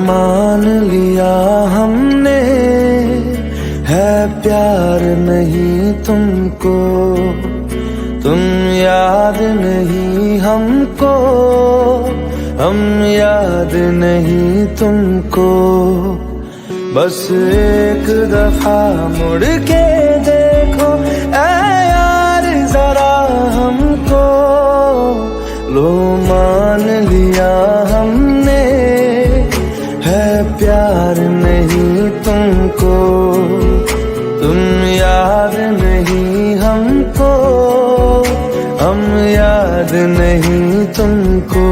मान लिया हमने है प्यार नहीं तुमको, तुम याद नहीं हमको, हम याद नहीं तुमको। बस एक दफा मुड़ के देखो ऐ यार जरा हमको, लो मान लिया हमने है प्यार नहीं तुमको, तुम याद नहीं हमको, हम याद नहीं तुमको।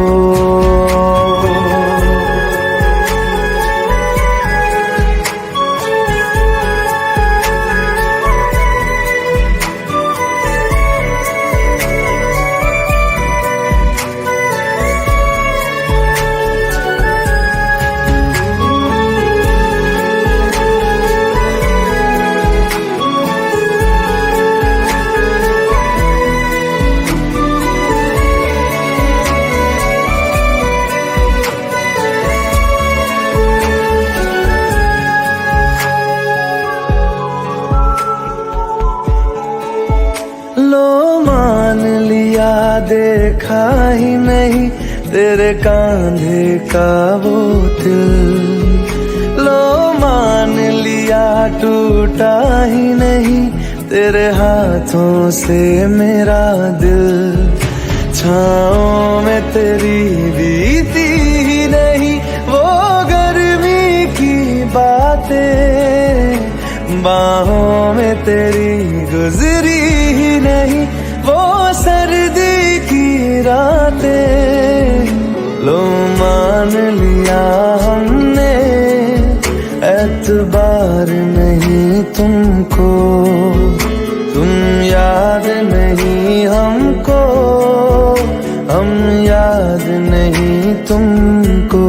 लो मान लिया देखा ही नहीं तेरे कांधे का वो दिल, लो मान लिया टूटा ही नहीं तेरे हाथों से मेरा दिल। छाँव में तेरी बीती ही नहीं वो गर्मी की बातें, बाहों में तेरी गुजरी ही नहीं वो सर्दी की रातें। लो मान लिया हमने एतबार नहीं तुमको, तुम याद नहीं हमको, हम याद नहीं तुमको।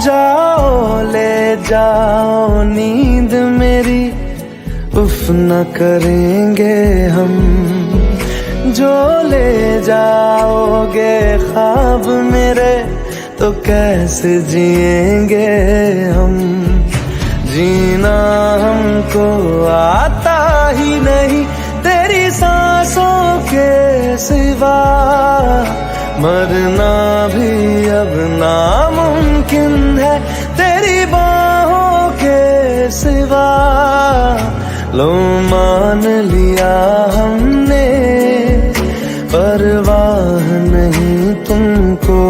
जाओ ले जाओ नींद मेरी, उफ न करेंगे हम, जो ले जाओगे ख्वाब मेरे तो कैसे जिएंगे हम। जीना हमको आता ही नहीं तेरी सांसों के सिवा, मरना भी अब नामुमकिन है तेरी बाहों के सिवा। लो मान लिया हमने परवाह नहीं तुमको,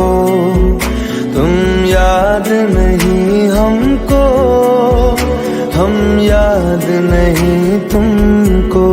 तुम याद नहीं हमको, हम याद नहीं तुमको।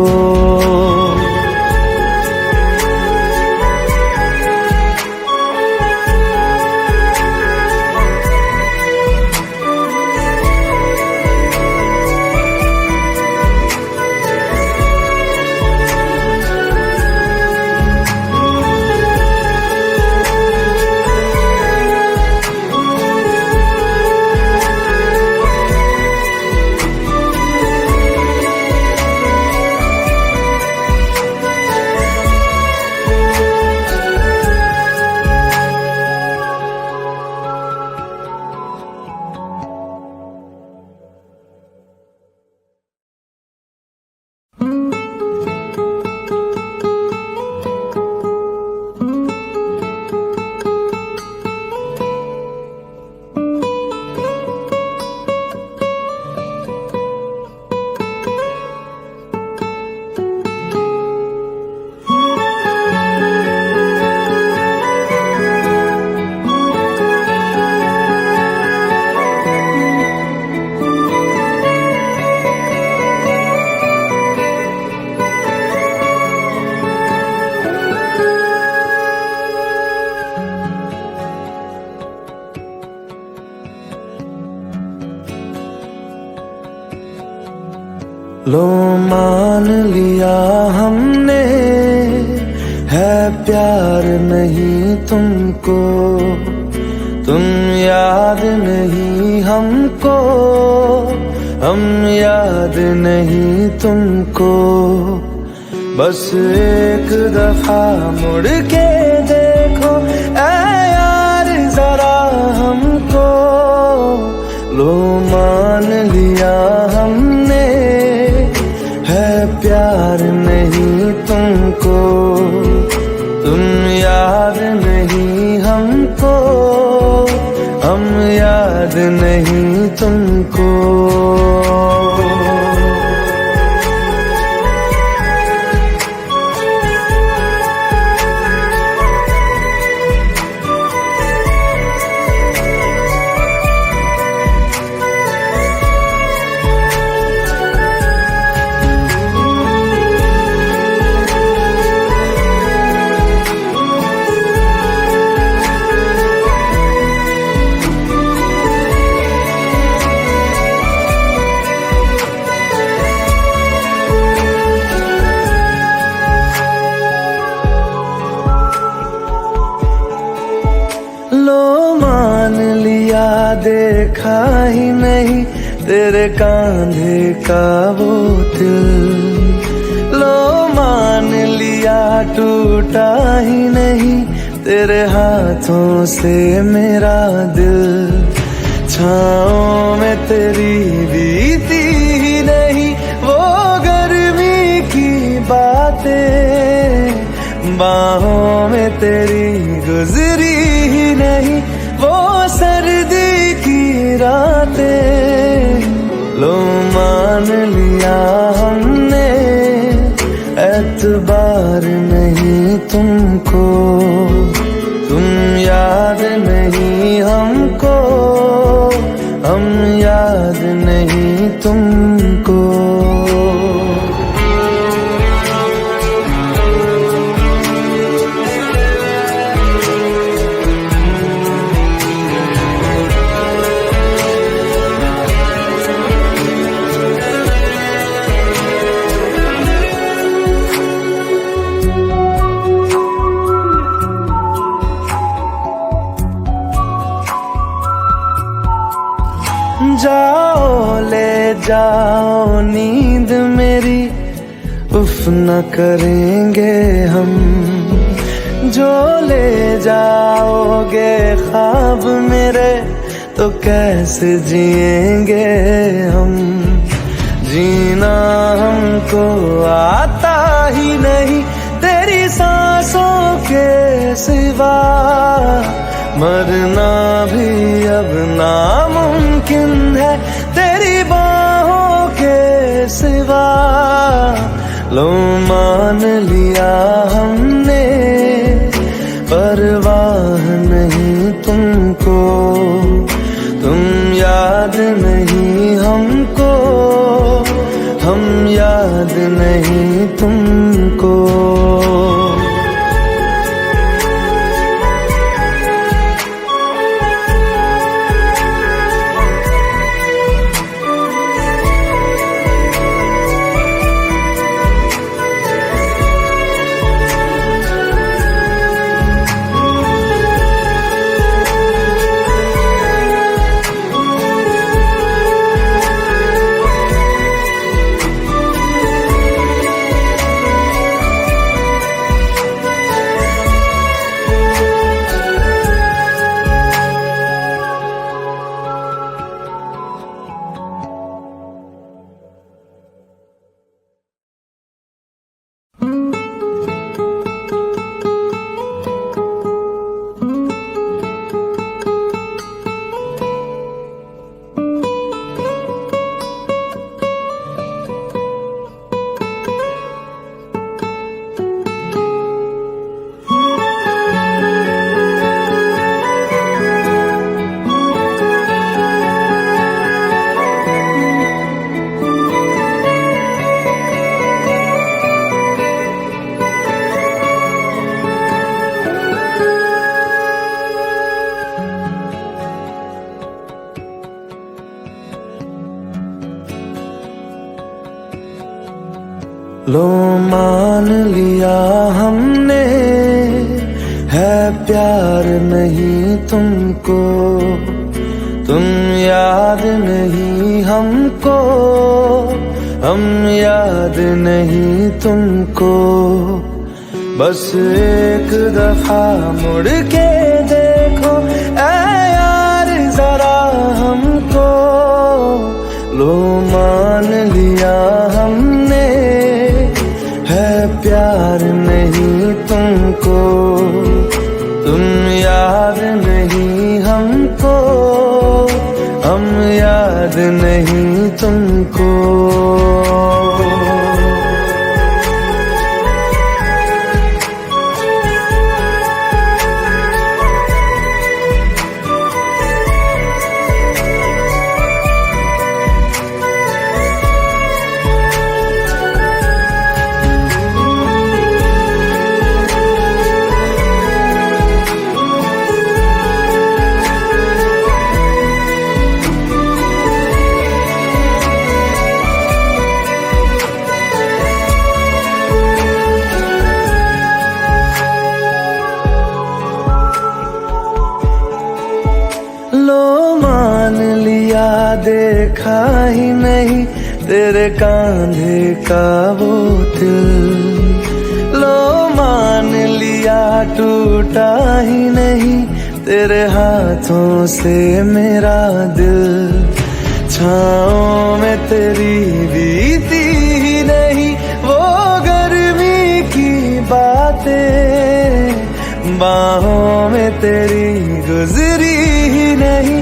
लो मान लिया हमने, है प्यार नहीं तुमको, तुम याद नहीं हमको, हम याद नहीं तुमको। बस एक दफा मुड़ के देखो ऐ यार जरा हमको, लो मान लिया हमने, है प्यार नहीं तुमको, तुम याद नहीं हमको, हम याद नहीं तुमको। लो मान लिया देखा ही नहीं तेरे कांधे का वो दिल, लो मान लिया टूटा ही नहीं तेरे हाथों से मेरा दिल। छाँव में तेरी बीती ही नहीं वो गर्मी की बातें, बाहों में तेरी गुजरी ही नहीं वो सर्दी की रातें। लो मान लिया हमने, एतबार नहीं तुमको, तुम याद नहीं हमको, हम याद नहीं तुमको। जाओ ले जाओ नींद मेरी, उफ न करेंगे हम, जो ले जाओगे ख्वाब मेरे तो कैसे जिएंगे हम। जीना हमको आता ही नहीं तेरी सांसों के सिवा, मरना भी अब नामुमकिन है तेरी बाहों के सिवा। लो मान लिया हमने, परवाह नहीं तुमको, तुम याद नहीं हमको, हम याद नहीं तुमको। लो मान लिया हमने, है प्यार नहीं तुमको, तुम याद नहीं हमको, हम याद नहीं तुमको। बस एक दफा मुड़ के देखो ऐ यार जरा हमको, लो मान लिया हमने, है प्यार नहीं तुमको, तुम याद नहीं हमको, हम याद नहीं तुमको। लो मान लिया देखा ही नहीं तेरे कांधे का वो दिल, लो मान लिया टूटा ही नहीं तेरे हाथों से मेरा दिल। छाँव में तेरी बीती ही नहीं वो गर्मी की बातें, बाहों में तेरी गुजरी ही नहीं